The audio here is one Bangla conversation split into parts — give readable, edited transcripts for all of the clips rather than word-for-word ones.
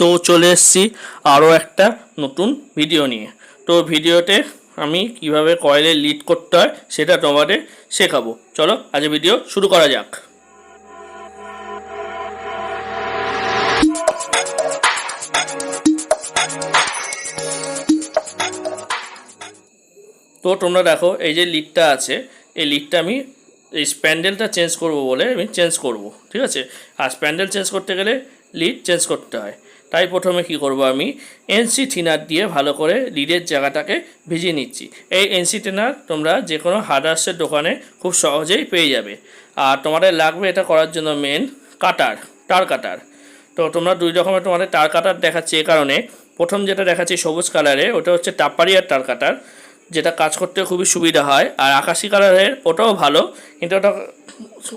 তো চলে এসেছি আরও একটা নতুন ভিডিও নিয়ে। তো ভিডিওতে আমি কিভাবে কয়েলে লিড করতে হয় সেটা তোমাদের শেখাবো। চলো আজ ভিডিও শুরু করা যাক। তো তোমরা দেখো এই যে লিডটা আছে, এই লিডটা আমি এই স্প্যান্ডেলটা চেঞ্জ করব বলে আমি চেঞ্জ করব, ঠিক আছে। আর স্প্যান্ডেল চেঞ্জ করতে গেলে লিড চেঞ্জ করতে হয়। তাই প্রথমে কি করব, আমি এনসি থিনার দিয়ে ভালো করে লিডের জায়গাটাকে ভিজিয়ে নিচ্ছি। এই এনসি থিনার তোমরা যে কোনো হার্ডওয়্যার্সের দোকানে খুব সহজেই পেয়ে যাবে। আর তোমাদের লাগবে এটা করার জন্য মেন কাটার, তার কাটার। তো তোমরা দুই রকমের তোমাদের তার কাটার দেখাচ্ছি। এ কারণে প্রথম যেটা দেখাচ্ছি সবুজ কালারে, ওটা হচ্ছে টাপারিয়ার তার কাটার, যেটা কাজ করতে খুবই সুবিধা হয়। আর আকাশি কালারের ওটাও ভালো, কিন্তু ওটা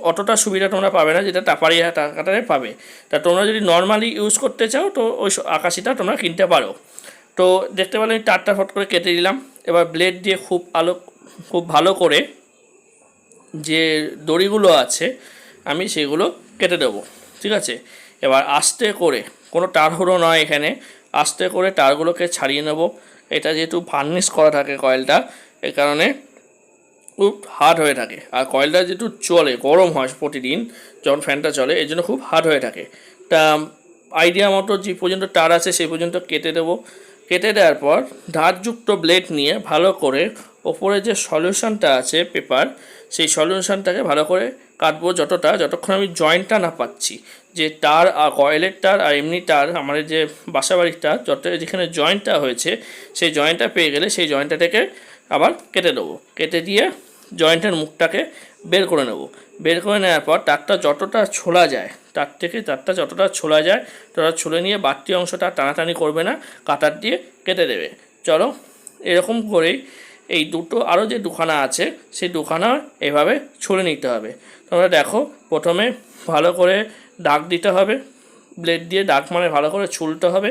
অতটা সুবিধা তোমরা পাবে না যেটা টাপারিয়া তার কাটারে পাবে। তা তোমরা যদি নর্মালি ইউজ করতে চাও তো ওই আকাশিটা তোমরা কিনতে পারো। তো দেখতে পেলে আমি তারটা ফট করে কেটে দিলাম। এবার ব্লেড দিয়ে খুব ভালো করে যে দড়িগুলো আছে আমি সেগুলো কেটে দেবো, ঠিক আছে। এবার আস্তে করে, কোনো তাড়াহুড়ো নয় এখানে, আস্তে করে তারগুলোকে ছাড়িয়ে নেব। এটা যেহেতু ভার্নিশ করা থাকে কয়েলটা, এই কারণে খুব হার্ড হয়ে থাকে। আর কয়েলটা যেহেতু চলে, গরম হয় প্রতিদিন যখন ফ্যানটা চলে, এই জন্য খুব হার্ড হয়ে থাকে। তা আইডিয়া মতো যে পর্যন্ত তার আছে সেই পর্যন্ত কেটে দেবো। কেটে দেওয়ার পর ধারযুক্ত ব্লেড নিয়ে ভালো করে ওপরে যে সলিউশনটা আছে পেপার, সেই সলিউশনটাকে ভালো করে কাটবো যতক্ষণ আমি জয়েন্টটা না পাচ্ছি। যে তার আর কয়েলের তার আর এমনি তার, আমাদের যে বাসাবাড়ির তার যেখানে জয়েন্টটা হয়েছে সেই জয়েন্টটা পেয়ে গেলে সেই জয়েন্টটাকে আবার কেটে দেবো। কেটে দিয়ে জয়েন্টের মুখটাকে বের করে নেব। বের করে নেওয়ার পর তারটা যতটা ছোলা যায়, তারটা যতটা ছোলা যায় ততটা ছুলে নিয়ে বাড়তি অংশটা টানাটানি করবে না, কাটার দিয়ে কেটে দেবে। চলো এরকম করেই এই দুটো আরও যে দুখানা আছে সেই দুখানা এভাবে ছুলে নিতে হবে। তোমরা দেখো প্রথমে ভালো করে দাগ দিতে হবে, ব্লেড দিয়ে দাগ মানে ভালো করে ছুলতে হবে,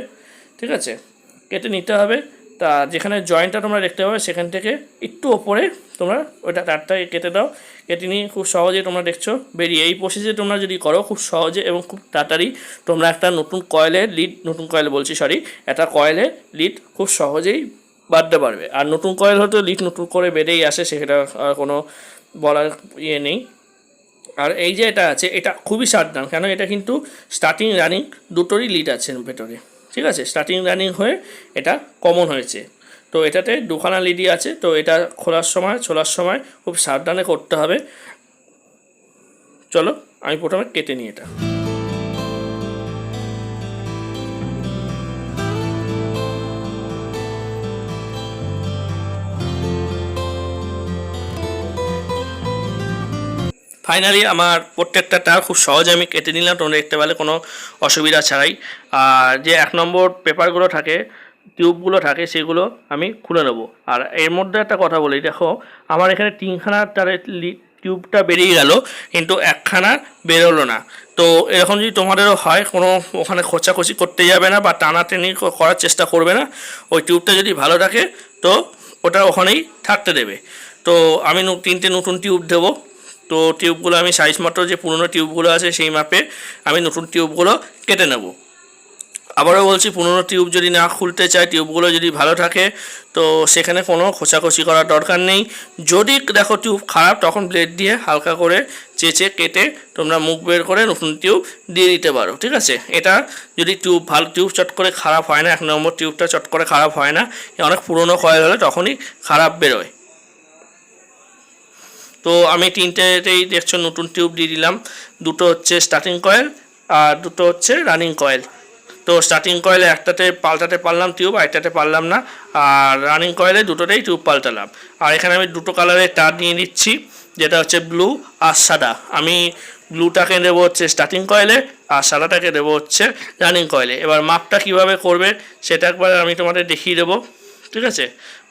ঠিক আছে। কেটে নিতে হবে। তা যেখানে জয়েন্টটা তোমরা দেখতে পাবে সেখান থেকে একটু ওপরে তোমরা ওইটা তারটা কেটে দাও। কেটে নিয়ে খুব সহজে তোমরা দেখছো বেরিয়ে। এই প্রসেসে তোমরা যদি করো খুব সহজে এবং খুব তাড়াতাড়ি তোমরা একটা একটা কয়েলের লিড খুব সহজেই বাঁধতে পারবে। আর নতুন কয়েল হয়তো লিড নতুন করে বেড়েই আসে, সেটা আর কোনো বলার ইয়ে নেই। আর এই যে এটা আছে, এটা খুবই সাবধান, কেন এটা কিন্তু স্টার্টিং রানিং দুটোরই লিড আছে ভেতরে, ঠিক আছে। স্টার্টিং রানিং হয়ে এটা কমন হয়েছে। তো এটাতে দুখানা লিডই আছে। তো এটা ছোলার সময় খুব সাবধানে করতে হবে। চলো আমি প্রথমে কেটে নিই এটা। ফাইনালি আমার প্রত্যেকটা তার খুব সহজে আমি কেটে নিলাম, তোমরা দেখতে পেলে কোনো অসুবিধা ছাড়াই। আর যে 1 নম্বর পেপারগুলো থাকে, টিউবগুলো থাকে, সেগুলো আমি খুলে নেব। আর এর মধ্যে একটা কথা বলি, দেখো আমার এখানে 3খানা তারের টিউবটা বেরিয়ে গেল, কিন্তু একখানা বেরোলো না। তো এরকম যদি তোমাদেরও হয়, কোনো ওখানে খোঁচাখুচি করতে যাবে না বা টানাটানি করার চেষ্টা করবে না। ওই টিউবটা যদি ভালো থাকে তো ওটা ওখানেই থাকতে দেবে। তো আমি 3টে নতুন টিউব দেবো। তো টিউবগুলো আমি সাইজ মতো যে পুরনো টিউবগুলো আছে সেই মাপে আমি নতুন টিউবগুলো কেটে নেব। আবারও বলছি, পুরনো টিউব যদি না খুলতে চায়, টিউবগুলো যদি ভালো থাকে তো সেখানে কোনো খোঁচাখুচি করার দরকার নেই। যদি দেখো টিউব খারাপ, তখন ব্লেড দিয়ে হালকা করে চেঁচে কেটে তোমরা মুখ বের করে নতুন টিউব দিয়ে দিতে পারো, ঠিক আছে। এটা যদি ভালো টিউব চট করে খারাপ হয় না, 1 নম্বর টিউবটা চট করে খারাপ হয় না, অনেক পুরনো কয়েল হলে তখনই খারাপ বেরোয়। তো আমি 3টেতেই দেখছো নতুন টিউব দিয়ে দিলাম। দুটো হচ্ছে স্টার্টিং কয়েল আর দুটো হচ্ছে রানিং কয়েল। তো স্টার্টিং কয়েলে একটাতে পাল্টাতে পারলাম টিউব, আর একটাতে পারলাম না। আর রানিং কয়েলে দুটোতেই টিউব পাল্টালাম। আর এখানে আমি দুটো কালারের তার নিয়ে নিচ্ছি, যেটা হচ্ছে ব্লু আর সাদা। আমি ব্লুটাকে দেবো হচ্ছে স্টার্টিং কয়েলে আর সাদাটাকে দেবো হচ্ছে রানিং কয়েলে। এবার মাপটা কিভাবে করবে সেটা একবার আমি তোমাদের দেখিয়ে দেবো, ঠিক আছে।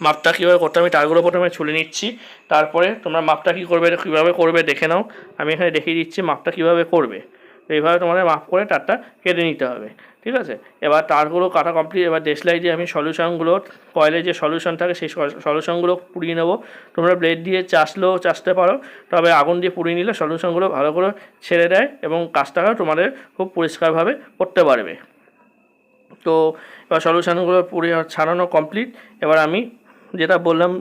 মাপটা কীভাবে করতে, আমি তারগুলো প্রথমে ছুলে নিচ্ছি, তারপরে তোমরা মাপটা কীভাবে করবে দেখে নাও। আমি এখানে দেখিয়ে দিচ্ছি মাপটা কীভাবে করবে। তো এইভাবে তোমাদের মাপ করে তারটা কেটে নিতে হবে, ঠিক আছে। এবার তারগুলো কাটা কমপ্লিট। এবার দেশলাই দিয়ে আমি সলিউশনগুলো, কয়েলের যে সলিউশন থাকে সেই সলিউশনগুলো পুড়িয়ে নেবো। তোমরা ব্লেড দিয়ে চাষতে পারো, তবে আগুন দিয়ে পুড়িয়ে নিলে সলিউশনগুলো ভালো করে ছেড়ে দেয় এবং কাজটাও তোমাদের খুব পরিষ্কারভাবে করতে পারবে। তো এবার সলিউশনগুলো পুরো ছাড়ানো কমপ্লিট। এবার আমি যেটা বললাম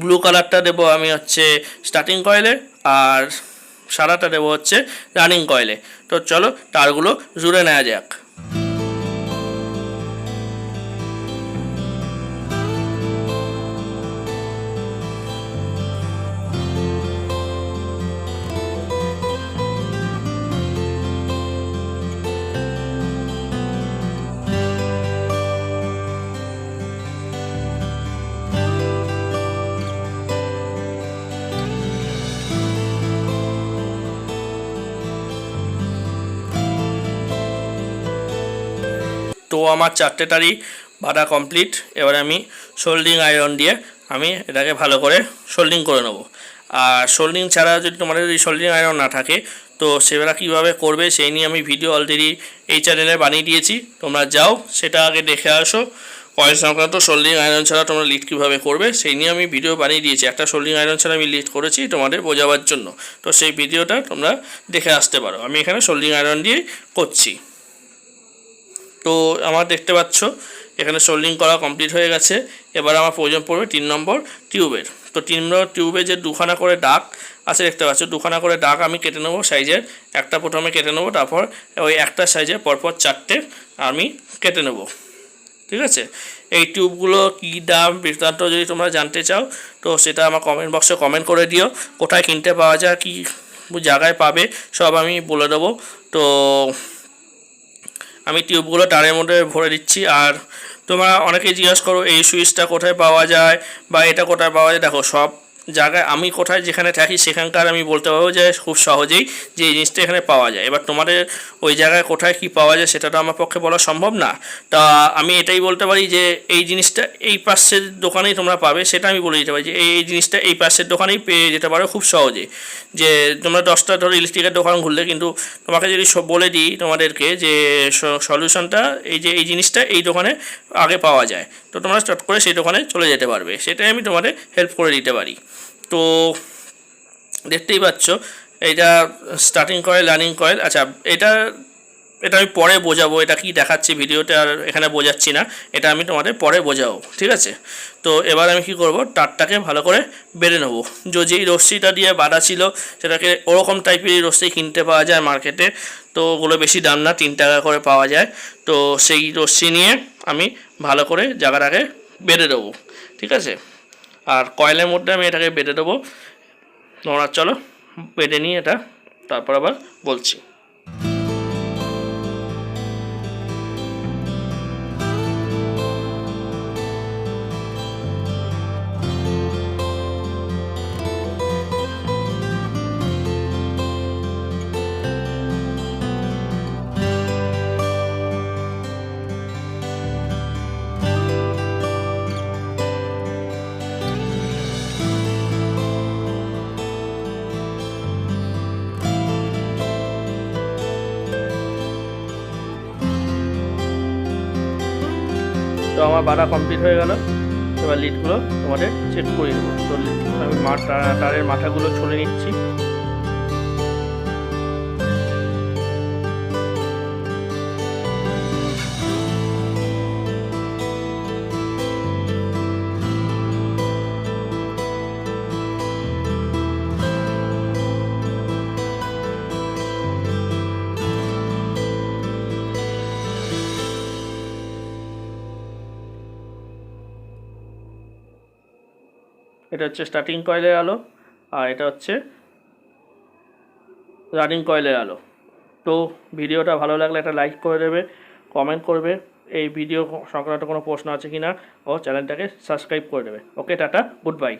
ব্লু কালারটা দেবো আমি হচ্ছে স্টার্টিং কয়েলে, আর সাদাটা দেবো হচ্ছে রানিং কয়েলে। তো চলো তারগুলো জুড়ে নেওয়া যাক। তো আমার 4টে তারই বাঁধা কমপ্লিট। এবার আমি সোল্ডিং আয়রন দিয়ে আমি এটাকে ভালো করে সোল্ডিং করে নেব। আর সোল্ডিং ছাড়া যদি তোমাদের এই সোল্ডিং আয়রন না থাকে তো সেটা কীভাবে করবে সেই নিয়ে আমি ভিডিও অলরেডি এই চ্যানেলে বানিয়ে দিয়েছি, তোমরা যাও সেটা আগে দেখে আসো। কয়েল সংক্রান্ত সোল্ডিং আয়রন ছাড়া তোমরা লিড কীভাবে করবে সেই নিয়ে আমি ভিডিও বানিয়ে দিয়েছি। একটা সোল্ডিং আয়রন ছাড়া আমি লিড করেছি তোমাদের বোঝাবার জন্য, তো সেই ভিডিওটা তোমরা দেখে আসতে পারো। আমি এখানে সোল্ডিং আয়রন দিয়ে করছি। তো আমার দেখতে পাচ্ছ এখানে সোল্ডিং করা কমপ্লিট হয়ে গেছে। এবার আমার প্রয়োজন পড়বে 3 নম্বর টিউবের। তো 3 নম্বর টিউবে যে দুখানা করে দাগ আছে দেখতে পাচ্ছ, দুখানা করে দাগ আমি কেটে নেবো সাইজের। একটা প্রথমে কেটে নেবো, তারপর ওই একটা সাইজের পরপর 4টে আমি কেটে নেব। ঠিক আছে, এই টিউবগুলো কী দাম বৃত্তান্ত যদি তোমরা জানতে চাও তো সেটা আমার কমেন্ট বক্সে কমেন্ট করে দিও। কোথায় কিনতে পাওয়া যায়, কী জায়গায় পাবে সব আমি বলে দেবো। তো আমি টিউবগুলো তারের মধ্যে ভরে দিচ্ছি। আর তোমরা অনেকেই জিজ্ঞাসা করো এই সুইচটা কোথায় পাওয়া যায় বা এটা কোথায় পাওয়া যায়। দেখো সব জায়গায় আমি কোথায় যেখানে থাকি সেখানকার আমি বলতে পারবো যে খুব সহজেই যে এই জিনিসটা এখানে পাওয়া যায়। এবার তোমাদের ওই জায়গায় কোথায় কি পাওয়া যায় সেটা তো আমার পক্ষে বলা সম্ভব না। তা আমি এটাই বলতে পারি যে এই জিনিসটা এই পাশের দোকানেই তোমরা পাবে, সেটা আমি বলে দিতে পারি যে এই জিনিসটা এই পাশের দোকানেই পেয়ে যেতে পারো খুব সহজে। যে তোমরা 10টা ধরো ইলেকট্রিকের দোকান ঘুরলে, কিন্তু তোমাকে যদি বলে দিই তোমাদেরকে যে সলিউশনটা এই জিনিসটা এই দোকানে আগে পাওয়া যায়, তো তোমরা চট করে সেই দোকানে চলে যেতে পারবে। সেটাই আমি তোমাদের হেল্প করে দিতে পারি। তো দেখতেই পাচ্ছ এইটা স্টার্টিং কয়েল, রানিং কয়েল। আচ্ছা, এটা আমি পরে বোঝাবো, এটা কি দেখাচ্ছি ভিডিওতে আর এখানে বোঝাচ্ছি না, এটা আমি তোমাদের পরে বোঝাবো। ঠিক আছে, তো এবার আমি কি করব, তারটাকে ভালো করে বেঁধে নেবো। যেই রশ্মিটা দিয়ে বাঁধা ছিল সেটাকে ওরকম টাইপেরই রশ্মি কিনতে পাওয়া যায় মার্কেটে। তো ওগুলো বেশি দাম না, 3 টাকা করে পাওয়া যায়। তো সেই রশ্মি নিয়ে আমি ভালো করে জায়গাটাকে বেঁধে দেবো। ঠিক আছে, আর কয়েলের মধ্যে আমি এটাকে বেঁধে দেবো। তোমরা চলো বেঁধে নিয়ে এটা তারপর আবার বলছি। তো আমার বাঁধা কমপ্লিট হয়ে গেল। এবার লিডগুলো তোমাদের চেক করে দেবো। তো আমি তারের মাথাগুলো ছুলে নিচ্ছি। এটা হচ্ছে স্টার্টিং কয়েলের আলো, আর এটা হচ্ছে রানিং কয়েলের আলো। তো ভিডিওটা ভালো লাগলে একটা লাইক করে দেবে, কমেন্ট করবে এই ভিডিও সংক্রান্ত কোনো প্রশ্ন আছে কি না, ও চ্যানেলটাকে সাবস্ক্রাইব করে দেবে। ওকে, টাটা, গুড বাই।